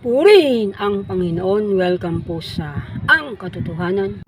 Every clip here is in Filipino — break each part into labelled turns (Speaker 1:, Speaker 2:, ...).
Speaker 1: Purihin ang Panginoon. Welcome po sa Ang Katotohanan.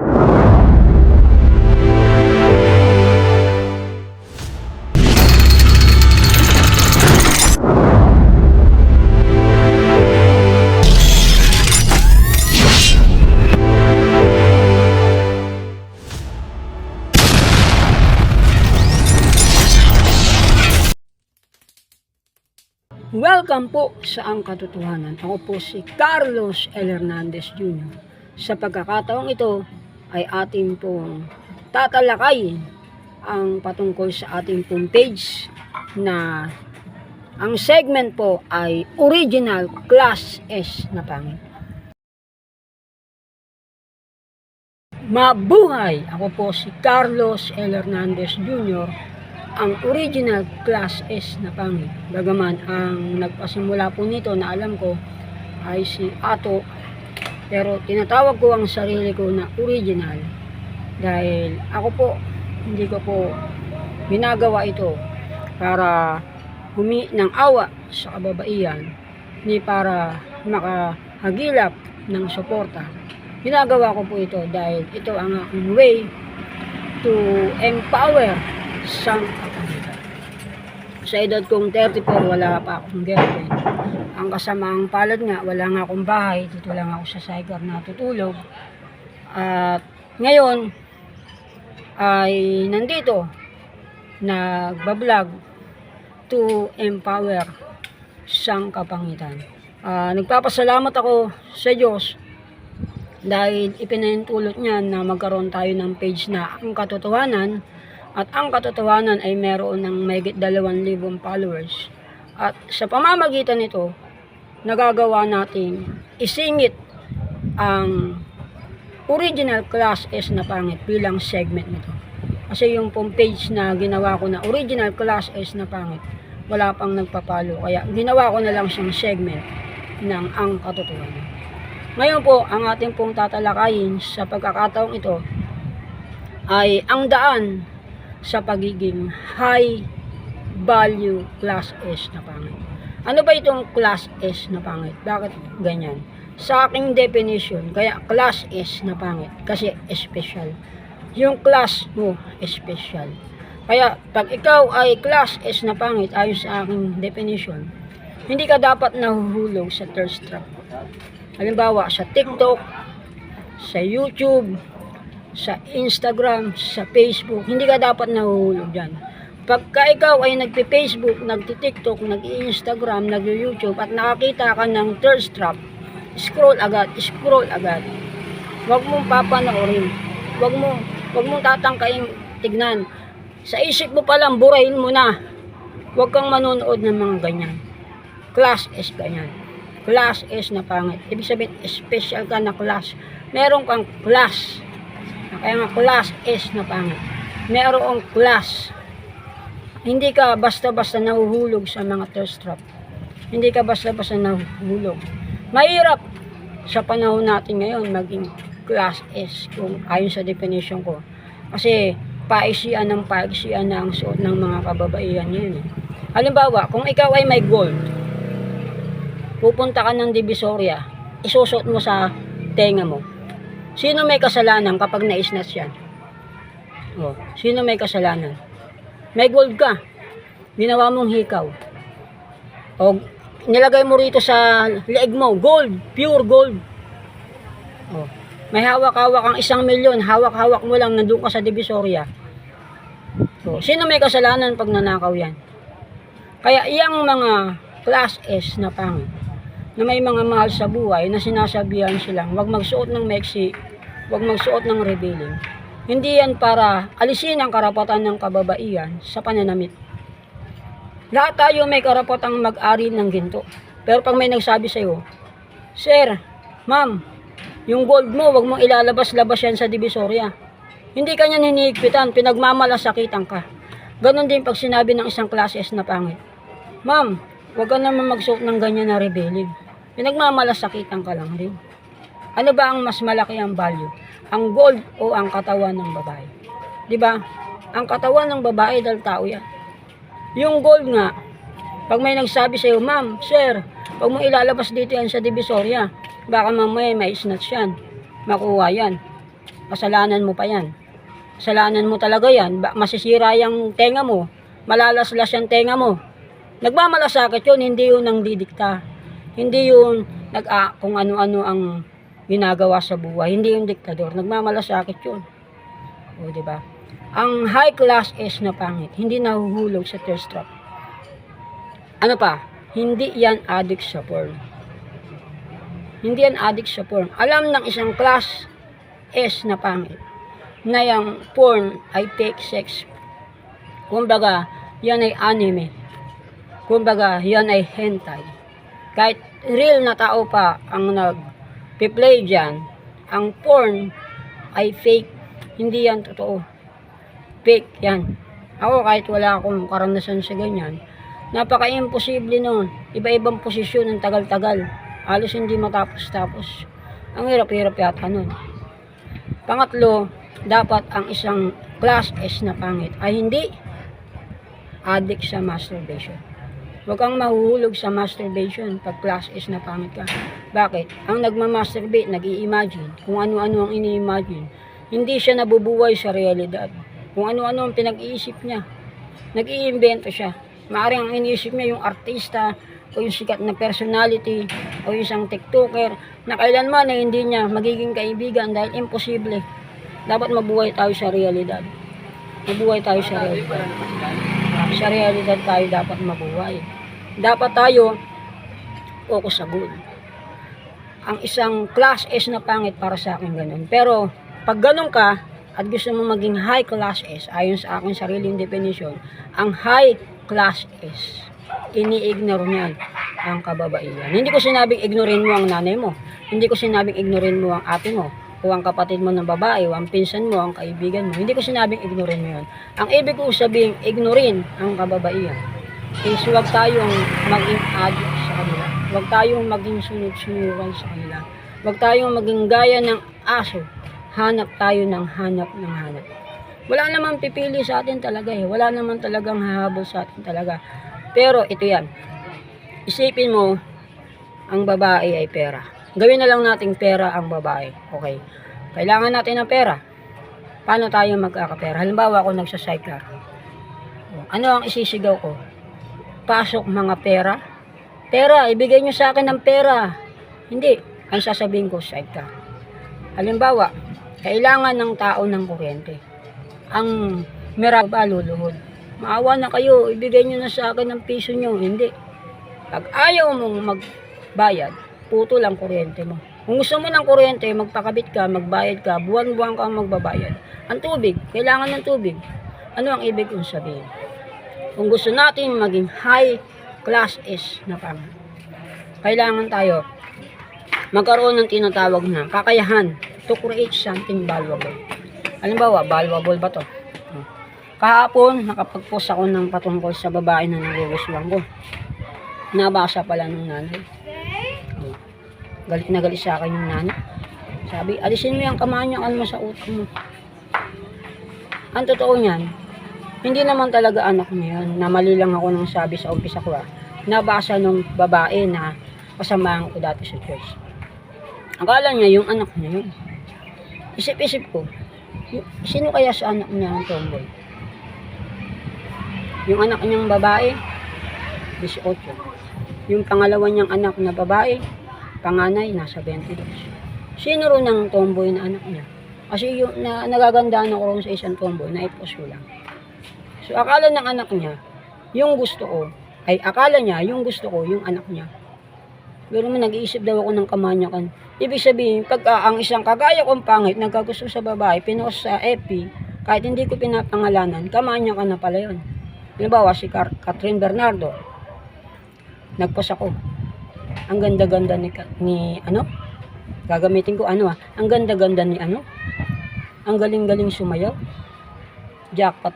Speaker 1: Welcome po sa Ang Katotohanan. Ako po si Carlos L. Hernandez Jr. Sa pagkakataong ito ay ating pong tatalakayin ang patungkol sa ating pong page na ang segment po ay Original Class S na pangit. Mabuhay! Ako po si Carlos L. Hernandez Jr., ang original class S na pangit. Bagaman ang nagpasimula po nito na alam ko ay si Ato, pero tinatawag ko ang sarili ko na original dahil ako po hindi ko po ginagawa ito para humingi ng awa sa kababaihan ni para makahagilap ng suporta. Ginagawa ko po ito dahil ito ang aking way to empower sa kapalitan. Sa edad kong 34, wala pa akong girlfriend. Ang kasamaang palad nga, wala nga akong bahay. Dito lang ako sa sidecar natutulog. At ngayon, ay nandito, nagbablog to empower sang kapangitan. Nagpapasalamat ako sa Diyos dahil ipinahintulot niya na magkaroon tayo ng page na Ang Katotohanan. At Ang Katotohanan ay meron ng mahigit 2,000 followers. At sa pamamagitan nito, nagagawa natin isingit ang original class S na pangit bilang segment nito. Kasi yung pong page na ginawa ko na original class S na pangit, wala pang nagpapalo. Kaya ginawa ko na lang siyang segment ng Ang Katotohanan. Ngayon po, ang ating pong tatalakayin sa pagkakataong ito ay ang daan sa pagiging high value class S na pangit. Ano ba itong class S na pangit? Bakit ganyan? Sa aking definition, kaya class S na pangit kasi special. Yung class mo, special. Kaya pag ikaw ay class S na pangit ayon sa aking definition, hindi ka dapat nahuhulog sa thirst trap. Halimbawa sa TikTok, sa YouTube, sa Instagram, sa Facebook, hindi ka dapat nahuhulog dyan. Pagka ikaw ay nagpi-Facebook, nagti-TikTok, nag-Instagram, nag-YouTube at nakakita ka ng thirst trap, scroll agad. Huwag mong papanoorin. Huwag mong tatangkain tignan. Sa isip mo palang burahin mo na. Huwag kang manonood ng mga ganyan. Class S ganyan. Class S na pangit. Ibig sabihin, special ka na class. Meron kang class. Kaya nga class S na pangit. Merong class. Hindi ka basta-basta nahuhulog sa mga thirst trap. Hindi ka basta-basta nahuhulog. Mahirap sa panahon natin ngayon maging class S kung ayon sa definition ko. Kasi paisian na ang suot ng mga kababaihan ngayon. Halimbawa, kung ikaw ay may gold, pupunta ka ng Divisoria, isusot mo sa tenga mo. Sino may kasalanan kapag na-snatch yan? Sino may kasalanan? May gold ka. Ginawa mong hikaw. O nilagay mo rito sa leeg mo, gold, pure gold. May hawak-hawak ang 1,000,000, hawak-hawak mo lang, nandun ka sa Divisoria. Sino may kasalanan pag nanakaw yan? Kaya iyang mga class S na pangit, na may mga mahal sa buhay na sinasabihan silang wag magsuot ng meksi, wag magsuot ng revealing. Hindi yan para alisin ang karapatan ng kababaihan sa pananamit. Lahat tayo may karapatang mag-ari ng ginto. Pero pag may nagsabi sa'yo, Sir, Ma'am, yung gold mo, wag mong ilalabas-labas yan sa Divisoria. Hindi ka niyan hinihigpitan, pinagmamalasakitan ka. Ganon din pag sinabi ng isang class S na pangit. Ma'am, wag ka naman magsuot ng ganyan na revealing. Pinagmamalasakitan ka lang rin. Ano ba ang mas malaki ang value? Ang gold o ang katawan ng babae? Diba? Ang katawan ng babae dahil tao yan. Yung gold nga, Pag may nagsabi sa'yo, ma'am, sir, pag mo ilalabas dito yan sa Divisoria, baka mamaya may snatch yan. Makuha yan. Kasalanan mo pa yan. Kasalanan mo talaga yan. Masisira yung tenga mo. Malalaslas yung tenga mo. Nagmamalasakit yun, hindi yun ang didikta. Hindi yun kung ano-ano ang ginagawa sa buhay. Hindi yung diktador. Nagmamalasakit yun. O, diba? Ang high class is na pangit. Hindi nahuhulog sa thirst trap. Ano pa? Hindi yan addict sa porn. Hindi yan addict sa porn. Alam ng isang class S na pangit na yung porn ay fake sex. Kumbaga, yan ay anime. Kumbaga, yan ay hentai. Kahit real na tao pa ang nag-play dyan, ang porn ay fake. Hindi yan totoo. Fake yan. Ako kahit wala akong karanasan sa ganyan, napaka-imposible nun. Iba-ibang posisyon ng tagal-tagal. Halos hindi matapos-tapos. Ang hirap-hirap yata nun. Pangatlo, dapat ang isang class S na pangit ay hindi addict sa masturbation. Huwag kang mahuhulog sa masturbation pag class S na pangit ka. Bakit? Ang nagmamasturbate, nag-i-imagine kung ano-ano ang ini-imagine. Hindi siya nabubuhay sa realidad. Kung ano-ano ang pinag-iisip niya. Nag-iimbento siya. Maaaring ang iniisip niya yung artista o yung sikat na personality o yung isang tiktoker na kailanman ay hindi niya magiging kaibigan dahil imposible. Dapat mabuhay tayo sa realidad. Mabuhay tayo sa realidad. Sa realidad tayo dapat mabuhay. Dapat tayo focus sa goal. Ang isang class S na pangit para sa akin ganun. Pero pag ganun ka at gusto mo maging high class S, ayon sa aking sariling definition, ang high class S, ini-ignore niyan ang kababaihan. Hindi ko sinabing ignorin mo ang nanay mo. Hindi ko sinabing ignorin mo ang ate mo, o ang kapatid mo ng babae, o ang pinsan mo, ang kaibigan mo. Hindi ko sinabing ignorin mo yun. Ang ibig ko sabihin, ignorin ang kababaihan. Is huwag tayong maging addict sa kanila. Huwag tayong maging sunod-sunuran sa kanila. Huwag tayong maging gaya ng aso. Hanap tayo ng hanap. Wala naman pipili sa atin talaga eh. Wala naman talagang hahabol sa atin talaga. Pero ito yan. Isipin mo, ang babae ay pera. Gawin na lang nating pera ang babae. Okay. Kailangan natin ng pera. Paano tayo magkakapera? Halimbawa ako nagsa-sidecar. Ano ang isisigaw ko? Pasok mga pera. Pera, ibigay nyo sa akin ng pera. Hindi. Ang sasabihin ko, sidecar. Halimbawa, kailangan ng tao ng kuryente. Ang meraba luluhod. Maawa na kayo, ibigay nyo na sa akin ng piso nyo. Hindi. Pag ayaw mong magbayad, puto lang kuryente mo. Kung gusto mo ng kuryente, magpakabit ka, magbayad ka, buwan-buwan kang magbabayad. Ang tubig, kailangan ng tubig. Ano ang ibig kong sabihin? Kung gusto natin maging high class S na pangit, kailangan tayo magkaroon ng tinatawag na kakayahan to create something valuable. Halimbawa, valuable ba to? Kahapon, nakapag-post ako ng patungkol sa babae na nagugustuhan ko. Nabasa pala ng nanay. Galit na galit sa akin yung nanay. Sabi, alisin mo yung kamanyakan mo sa utak mo. Ang totoo niyan, hindi naman talaga anak niya yun. Namali lang ako nang sabi sa umpisa ko. Nabasa nung babae na kasamahan ko dati sa church. Akala niya yung anak niya yun. Isip-isip ko, sino kaya sa anak niya ang tomboy? Yung anak niyang babae, 18. Yung pangalawa niyang anak na babae, panganay, nasa 22. Sino rin ang tomboy na anak niya? Kasi yung nagagandaan ako rin sa isang tomboy, na-post ko lang. So, akala ng anak niya, yung gusto ko, akala niya, yung gusto ko, yung anak niya. Pero nag-iisip daw ako ng kamanyakan. Ibig sabihin, pagka ang isang kagaya kong pangit, nagkagusto sa babae, pinost sa FB, kahit hindi ko pinapangalanan, kamanyakan na pala yun. Halimbawa, si Catherine Bernardo, nagpost ako. Ang ganda-ganda ni gagamitin ko ang ganda-ganda ni ang galing-galing sumayaw. Jackpot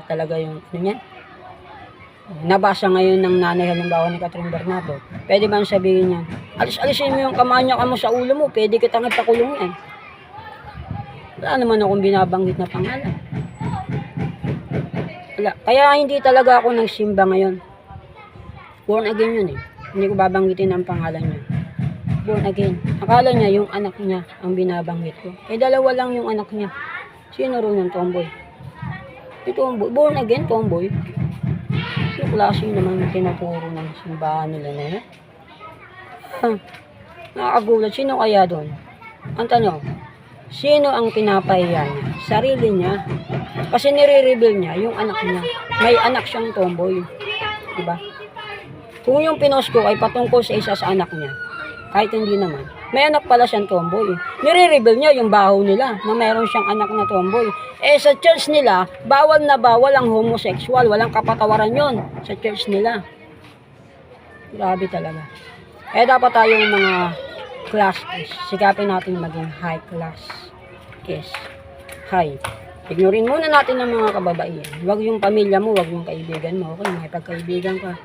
Speaker 1: talaga yung niyan. Nabasa ngayon ng nanay halimbawa ni Catherine Bernardo. Pwede ba sabihin niya, alisin mo yung kamanyakan mo sa ulo mo, pwede kitang ipakulong yan. Wala naman akong binabanggit na pangalan. Wala. Kaya hindi talaga ako nagsimba ngayon. Born again yun eh. Hindi ko babanggitin ang pangalan niya. Born again. Akala niya yung anak niya ang binabanggit ko. Eh, dalawa lang yung anak niya. Sino rin yung tomboy? Yung tomboy. Born again, tomboy. Yung klase naman tinuturo ng simbahan nila na yan. Nakakagulat. Sino kaya doon? Ang tanong, sino ang pinapahiya niya? Sarili niya. Kasi nire-reveal niya yung anak niya. May anak siyang tomboy. Diba? Kung yung pinost ko ay patungkol sa isa sa anak niya, kahit hindi naman, may anak pala siyang tomboy. Nire-reveal niya yung baho nila na mayroon siyang anak na tomboy. Eh sa church nila, bawal na bawal ang homosexual. Walang kapatawaran yon sa church nila. Grabe talaga. Eh dapat tayong mga class S, sikapin natin maging high class S. High. Ignorin muna natin ang mga kababaihan. Huwag yung pamilya mo, huwag yung kaibigan mo. Okay, may pagkaibigan ka.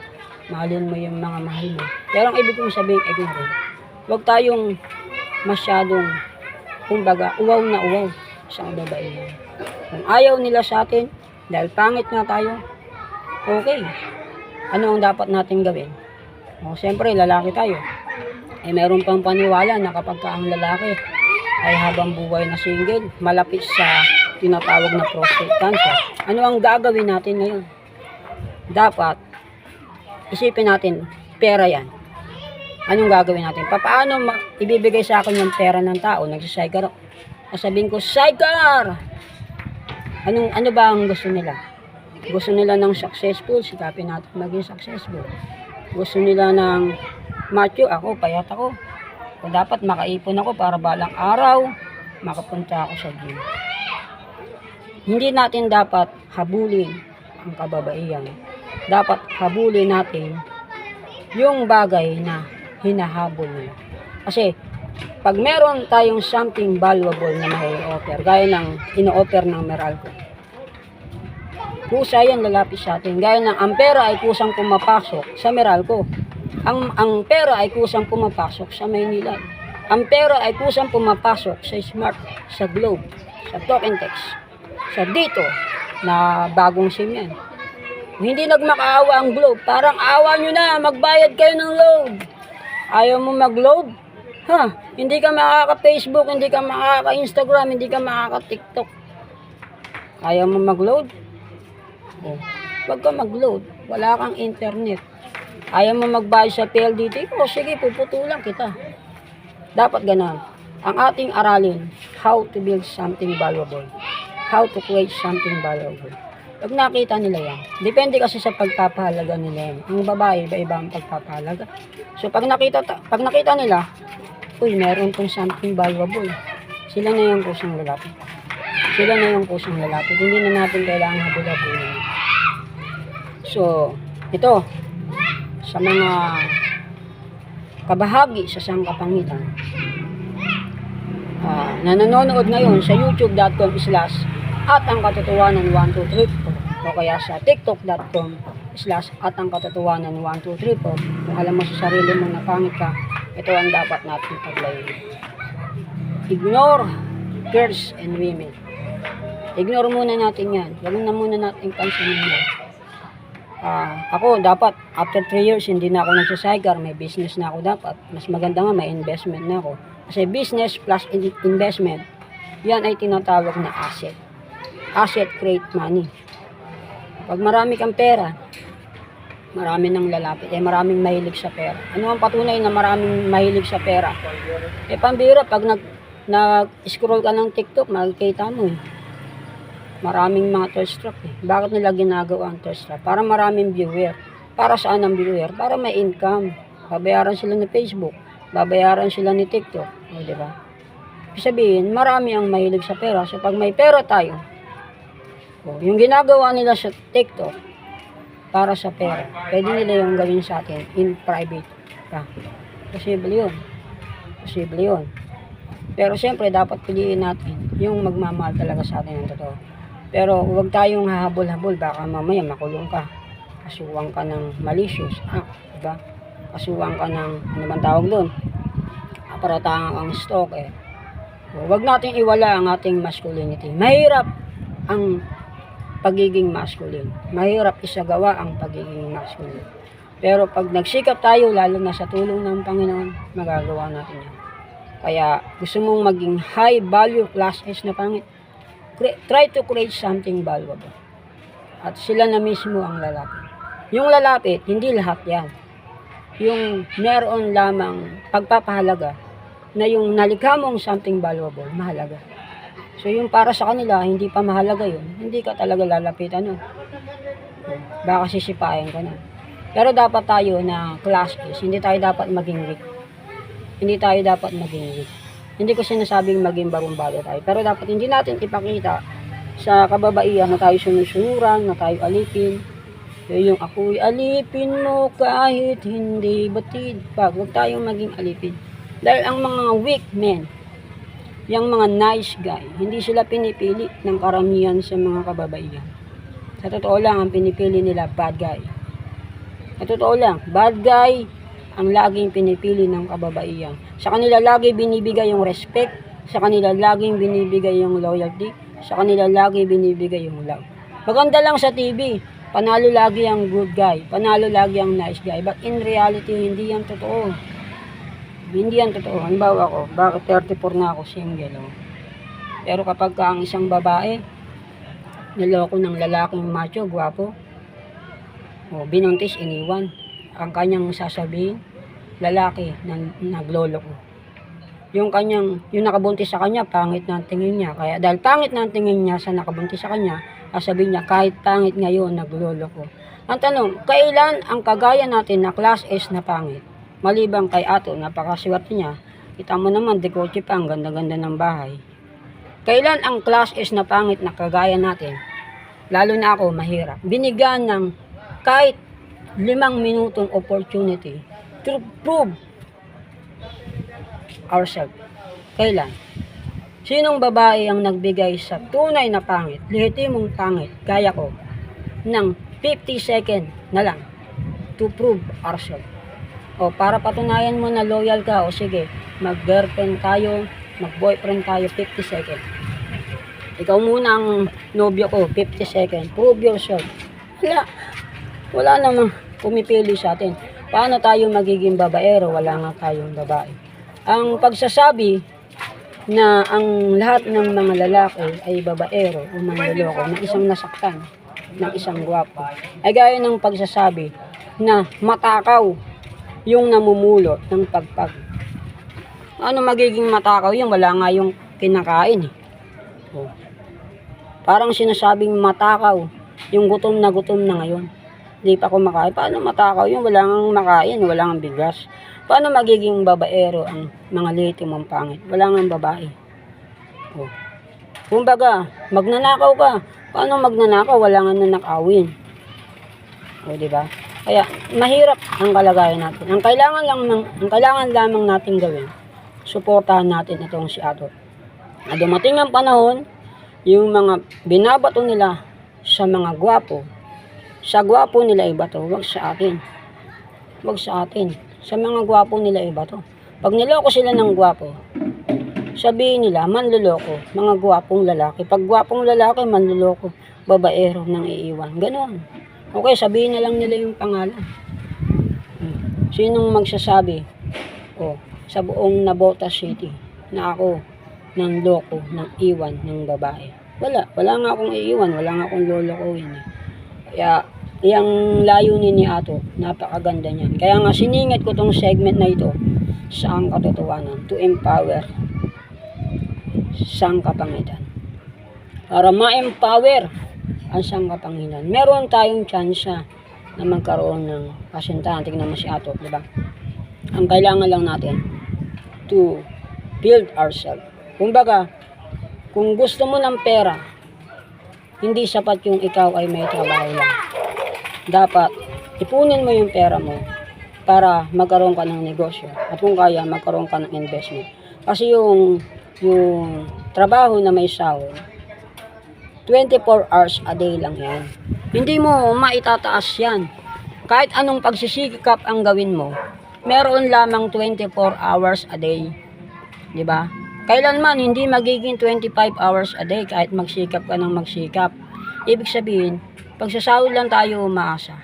Speaker 1: Mahalin mo yung mga mahal mo. Pero ang ibig kong sabihin, ignore. Huwag tayong masyadong, kumbaga, uwaw na uwaw sa kababaihan. Kung ayaw nila sa atin, dahil pangit nga tayo, okay. Ano ang dapat natin gawin? O, siyempre, lalaki tayo. Eh, meron pang paniwala na kapag ang lalaki ay habang buhay na single, malapit sa tinatawag na prostate cancer. Ano ang gagawin natin ngayon? Dapat, isipin natin, pera yan. Anong gagawin natin? Paano ibibigay sa akin yung pera ng tao? Nagsisigar ako. Sabihin ko, sigar! Ano ba ang gusto nila? Gusto nila ng successful, sikapin natin maging successful. Gusto nila ng macho, ako, payat ako. O dapat makaipon ako para balang araw, makapunta ako sa gym. Hindi natin dapat habulin ang kababaihan. Dapat habulin natin yung bagay na hinahabol nila. Kasi, pag meron tayong something valuable na mai-offer, gaya ng ino-offer ng Meralco, kusa yan lalapit sa atin. Gaya ng ang pera ay kusang pumapasok sa Meralco. Ang pera ay kusang pumapasok sa Maynila. Ang pera ay kusang pumapasok sa Smart, sa Globe, sa Token Text, sa Dito, na bagong SIM yan. Hindi nagmakaawa ang Globe. Parang awa nyo na, magbayad kayo ng load. Ayaw mo mag-load? Hindi ka makaka-Facebook, hindi ka makaka-Instagram, hindi ka makaka-TikTok. Ayaw mo mag-load? Oh, wag ka mag-load. Wala kang internet. Ayaw mo magbayad sa PLDT? Oh, sige, puputulan kita. Dapat ganun. Ang ating aralin, how to build something valuable. How to create something valuable. Pag nakita nila yan, depende kasi sa pagpapahalaga nila yan. Ang babae, iba-iba ang pagpapahalaga. So, pag nakita nila, uy, meron pong something valuable. Sila na yung kusang lalapit. Sila na yung kusang lalapit. Hindi na natin kailangan habol-habulin. So, ito, sa mga kabahagi sa sangkapangitan, na nanonood ngayon sa youtube.com/atangkatotohanan1234 o kaya sa tiktok.com/atangkatotohanan1234. Kung alam mo sa sarili mo na pangit ka, ito ang dapat natin paglayin. Ignore girls and women. Ignore muna natin yan. Huwag na muna natin pansinin yan. Ako dapat after 3 years hindi na ako nagsasigar, may business na ako dapat. Mas maganda nga may investment na ako. Kasi business plus investment, yan ay tinatawag na asset. Asset create money. Pag marami kang pera, marami nang lalapit. Eh maraming mahilig sa pera. Ano ang patunay na maraming mahilig sa pera? Eh pambira, pag nag-scroll ka ng TikTok, makikita mo eh. Maraming mga thirst trap eh. Bakit nila ginagawa ang thirst trap? Para maraming viewer. Para saan ang viewer? Para may income. Babayaran sila ni Facebook. Babayaran sila ni TikTok. O, diba? Ibig sabihin, marami ang mahilig sa pera. So, pag may pera tayo, yung ginagawa nila sa TikTok, para sa pera, pwede nila yung gawin sa atin in private. Posible yun. Posible yun. Pero siyempre, dapat piliin natin yung magmamahal talaga sa atin ng totoo. Pero huwag tayong hahabol-habol. Baka mamaya makulong ka. Kasuwang ka ng malicious. Diba? Kasuwang ka ng, ano man tawag doon? Aparatang ang stalker. Huwag natin iwala ang ating masculinity. Mahirap ang pagiging masculine. Mahirap isagawa ang pagiging masculine. Pero pag nagsikap tayo, lalo na sa tulong ng Panginoon, magagawa natin yan. Kaya gusto mong maging high value class S na pangit, try to create something valuable. At sila na mismo ang lalapit. Yung lalapit, hindi lahat yan. Yung meron lamang pagpapahalaga na yung nalikha mong something valuable, mahalaga. So yung para sa kanila, hindi pa mahalaga yun, hindi ka talaga lalapitan nun. Baka sisipain ka na. Pero dapat tayo na class S, hindi tayo dapat maging weak. Hindi tayo dapat maging weak. Hindi ko sinasabing maging barumbalo tayo. Pero dapat hindi natin ipakita sa kababaihan na tayo sunusunuran, na tayo alipin. Yung ako'y alipin mo kahit hindi batid pa. Huwag tayong maging alipin. Dahil ang mga weak men, yung mga nice guy, hindi sila pinipili ng karamihan sa mga kababaihan. Sa totoo lang, ang pinipili nila, bad guy. Sa totoo lang, bad guy ang laging pinipili ng kababaihan. Sa kanila lagi binibigay yung respect, sa kanila laging binibigay yung loyalty, sa kanila lagi binibigay yung love. Maganda lang sa TV, panalo lagi ang good guy, panalo lagi ang nice guy. But in reality, hindi yan totoo. Hindi yan totoo. Halimbawa ako, bakit 34 na ako single? Oh. Pero kapag ka ang isang babae, niloko ng lalaking macho, gwapo, binuntis, iniwan, ang kanyang sasabihin, lalaki na naglolo ko. Yung nakabuntis sa kanya, pangit na ang tingin niya. Kaya dahil pangit na ang tingin niya sa nakabuntis sa kanya, sasabihin niya, kahit pangit ngayon, naglolo ko. Ang tanong, kailan ang kagaya natin na class S na pangit? Malibang kay Ato, napakaswerte niya. Kita mo naman, dekotse pa, ang ganda-ganda ng bahay. Kailan ang class S na pangit na kagaya natin? Lalo na ako, mahirap. Binigyan ng kahit 5 minutong opportunity to prove ourselves. Kailan? Sinong babae ang nagbigay sa tunay na pangit, lehitimong pangit, gaya ko, ng 50 second na lang to prove ourselves? O para patunayan mo na loyal ka, o sige, mag-girlfriend tayo, mag-boyfriend tayo, 50 second. Ikaw muna ang nobyo ko, 50 second. Prove yourself. Wala namang pumipili sa atin. Paano tayo magiging babaero? Wala nga tayong babae. Ang pagsasabi na ang lahat ng mga lalaki ay babaero o manloloko ng isang nasaktan, ng isang gwapo, ay gaya ng pagsasabi na matakaw yung namumulot ng pagpag. Ano magiging matakaw yung wala nga yung kinakain eh. Oh. Parang sinasabing matakaw yung gutom na ngayon. Hindi pa kumakain. Paano matakaw yung wala nang makain, wala nang bigas? Paano magiging babaero ang mga lehitimong pangit? Wala nang babae. Oh. Kumbaga, magnanakaw ka. Paano magnanakaw? Wala nang nanakawin. O, diba? Kaya, mahirap ang kalagayan natin. Ang kailangan lamang natin gawin, suportahan natin itong si Ato. Na dumating ang panahon, yung mga binabato nila sa mga gwapo, sa gwapo nila ibato, wag sa atin. Wag sa atin. Sa mga gwapo nila ibato. Pag niloko sila ng gwapo, sabihin nila, manluloko, mga gwapong lalaki. Pag gwapong lalaki, manluloko, babaero nang iiwan. Ganon. Okay, sabihin na lang nila yung pangalan. Sinong magsasabi, sa buong Navotas City, na ako ng loko, ng iwan, ng babae? Wala nga akong iiwan, wala nga akong lolokohin. Kaya, yung layunin ni Ato, napakaganda niyan. Kaya nga siningit ko tong segment na ito sa ang katotohanan, to empower sangkapangitan. Para ma-empower ang sangkapangitan, meron tayong tsansa na magkaroon ng kasintahan. Tingnan mo si Ato, di ba? Ang kailangan lang natin to build ourselves. Kumbaga, kung gusto mo ng pera, hindi sapat yung ikaw ay may trabaho lang. Dapat ipunin mo yung pera mo para magkaroon ka ng negosyo. At kung kaya, magkaroon ka ng investment. Kasi yung trabaho na may sahod, 24 hours a day lang yan. Hindi mo maitataas yan. Kahit anong pagsisikap ang gawin mo, meron lamang 24 hours a day. Diba? Kailanman hindi magiging 25 hours a day kahit magsikap ka ng magsikap. Ibig sabihin, pagsasahod lang tayo umaasa.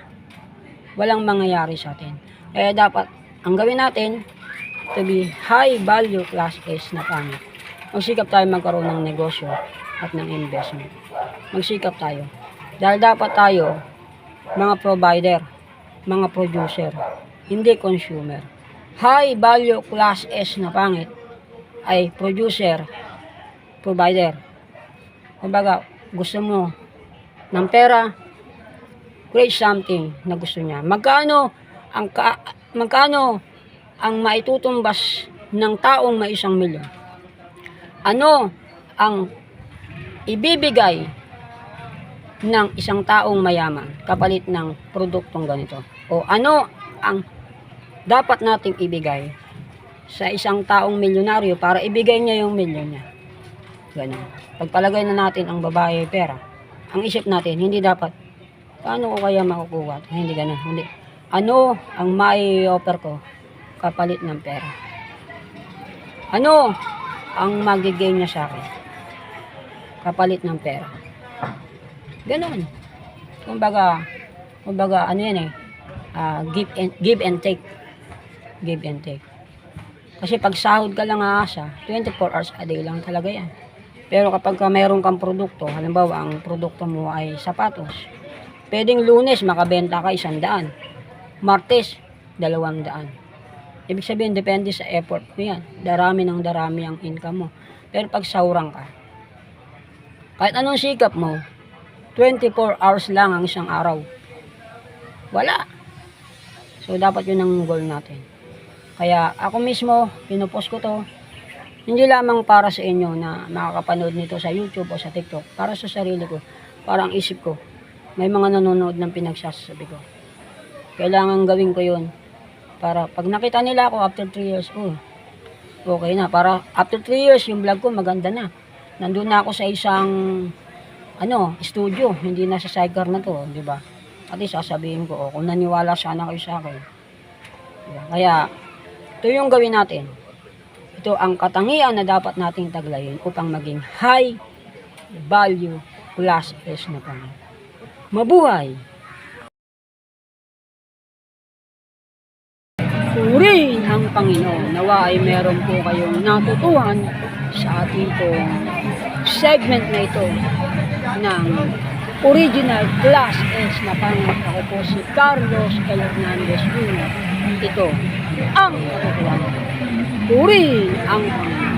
Speaker 1: walang mangyayari sa atin. Kaya dapat, ang gawin natin, to be high value class S na pangit. Magsikap tayo magkaroon ng negosyo at ng investment. Magsikap tayo. Dahil dapat tayo, mga provider, mga producer, hindi consumer. High value class S na pangit ay producer, provider. Kumbaga, gusto mo ng pera, create something na gusto niya. Magkano ang maitutumbas ng taong may 1 milyon? Ano ang ibibigay ng isang taong mayaman kapalit ng produktong ganito? O ano ang dapat nating ibigay sa isang taong milyonaryo para ibigay niya yung milyon niya? Ganun. Pagpalagay na natin ang babae pera, ang isip natin, hindi dapat, paano ko kaya makukuha? Hindi ganun. Hindi. Ano ang mai-offer ko kapalit ng pera? Ano ang magigain niya sa akin kapalit ng pera? Ganun. Kumbaga ano yan give and take. Give and take. Kasi pag sahod ka lang aasa, 24 hours a day lang talaga yan. Pero kapag mayroon kang produkto, halimbawa ang produkto mo ay sapatos, pwedeng Lunes makabenta ka 100, Martes 200. Ibig sabihin, depende sa effort mo yan. Darami ang income mo. Pero pag saurang ka, kahit anong sikap mo, 24 hours lang ang isang araw. Wala. So, dapat yun ang goal natin. Kaya, ako mismo, pinupost ko to, hindi lamang para sa inyo na makakapanood nito sa YouTube o sa TikTok, para sa sarili ko, para ang isip ko, may mga nanonood ng pinagsasabi ko. Kailangan gawin ko yun. Para pag nakita nila ako after 3 years, okay na. Para after 3 years, yung vlog ko maganda na. Nandun na ako sa isang studio, hindi na sa sidecar na to, di ba? At least sasabihin ko, kung naniwala sana kayo sa akin. Diba? Kaya, ito yung gawin natin. Ito ang katangian na dapat nating taglayin upang maging high value class S na pangit. Mabuhay! Purihin ang Panginoon. Nawa ay meron po kayong natutuhan sa ating pong segment na ito ng original class S na pangit. Ako po si Carlos L. Hernandez Jr. Ito ang katotohanan. Purihin ang Panginoon.